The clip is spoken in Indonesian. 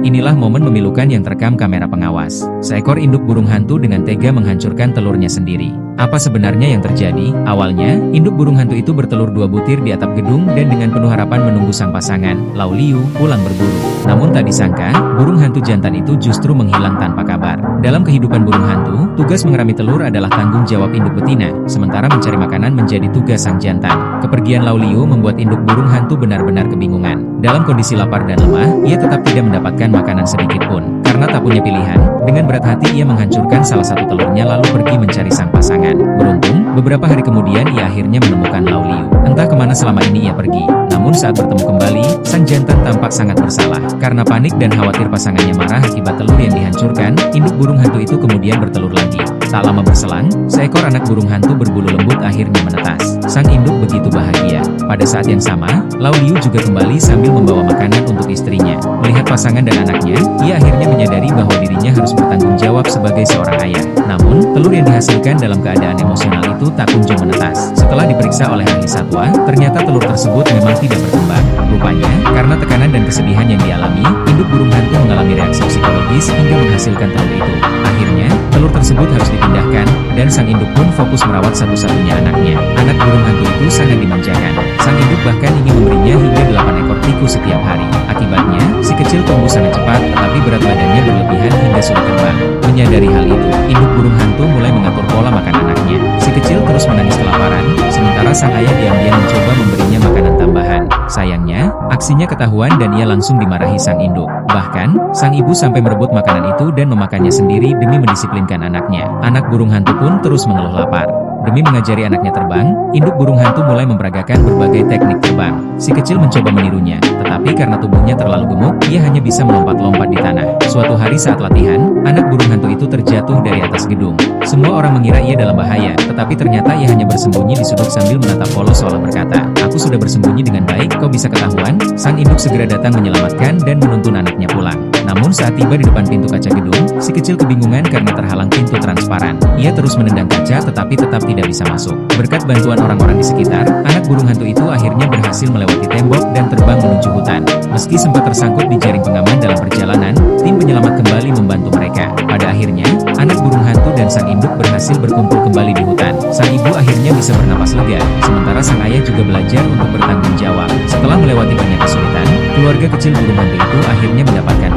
Inilah momen memilukan yang terekam kamera pengawas. Seekor induk burung hantu dengan tega menghancurkan telurnya sendiri. Apa sebenarnya yang terjadi? Awalnya, induk burung hantu itu bertelur 2 butir di atap gedung dan dengan penuh harapan menunggu sang pasangan, Lau Liu, pulang berburu. Namun tak disangka, burung hantu jantan itu justru menghilang tanpa kabar. Dalam kehidupan burung hantu, tugas mengerami telur adalah tanggung jawab induk betina, sementara mencari makanan menjadi tugas sang jantan. Kepergian Lau Liu membuat induk burung hantu benar-benar kebingungan. Dalam kondisi lapar dan lemah, ia tetap tidak mendapatkan makanan sedikit pun. Karena tak punya pilihan, dengan berat hati ia menghancurkan salah satu telurnya lalu pergi mencari sang pasangan. Beruntung, beberapa hari kemudian ia akhirnya menemukan Lau Liu. Entah kemana selama ini ia pergi. Namun saat bertemu kembali, sang jantan tampak sangat bersalah. Karena panik dan khawatir pasangannya marah akibat telur yang dihancurkan, induk burung hantu itu kemudian bertelur lagi. Tak lama berselang, seekor anak burung hantu berbulu lembut akhirnya menetas. Sang induk begitu bahagia. Pada saat yang sama, Lau Liu juga kembali sambil membawa makanan untuk istrinya. Melihat pasangan dan anaknya, ia akhirnya menyadari bahwa dirinya harus bertanggung jawab sebagai seorang ayah. Namun, telur yang dihasilkan dalam keadaan emosional itu tak kunjung menetas. Setelah diperiksa oleh ahli satwa, ternyata telur tersebut memang tidak berkembang. Rupanya, karena tekanan dan kesedihan yang dialami, induk burung hantu mengalami reaksi psikologis hingga menghasilkan telur itu. Akhirnya, telur tersebut harus dipindahkan, dan sang induk pun fokus merawat satu-satunya anaknya. Anak burung hantu itu sangat dimanjakan. Sang induk bahkan ingin memberinya hingga 8 ekor tikus setiap hari. Akibatnya, si kecil tumbuh sangat cepat, tetapi berat badannya berlebihan hingga sulit terbang. Menyadari hal itu, induk burung hantu mulai mengatur pola makan anaknya. Si kecil terus menangis kelaparan, sementara sang ayah diam-diam mencoba memberinya makanan tambahan. Sayangnya, aksinya ketahuan dan ia langsung dimarahi sang induk. Bahkan, sang ibu sampai merebut makanan itu dan memakannya sendiri demi mendisiplinkan anaknya. Anak burung hantu pun terus mengeluh lapar. Demi mengajari anaknya terbang, induk burung hantu mulai memperagakan berbagai teknik terbang. Si kecil mencoba menirunya, tetapi karena tubuhnya terlalu gemuk, ia hanya bisa melompat-lompat di tanah. Suatu hari saat latihan, anak burung hantu itu terjatuh dari atas gedung. Semua orang mengira ia dalam bahaya, tetapi ternyata ia hanya bersembunyi di sudut sambil menatap polos seolah berkata, "Aku sudah bersembunyi dengan baik, kau bisa ketahuan?" Sang induk segera datang menyelamatkan dan menuntun anaknya pulang. Namun saat tiba di depan pintu kaca gedung, si kecil kebingungan karena terhalang pintu transparan. Ia terus menendang kaca tetapi tetap tidak bisa masuk. Berkat bantuan orang-orang di sekitar, anak burung hantu itu akhirnya berhasil melewati tembok dan terbang menuju hutan. Meski sempat tersangkut di jaring pengaman dalam perjalanan, tim penyelamat kembali membantu mereka. Pada akhirnya, anak burung hantu dan sang induk berhasil berkumpul kembali di hutan. Sang ibu akhirnya bisa bernapas lega, sementara sang ayah juga belajar untuk bertanggung jawab. Setelah melewati banyak kesulitan, keluarga kecil burung hantu itu akhirnya mendapatkan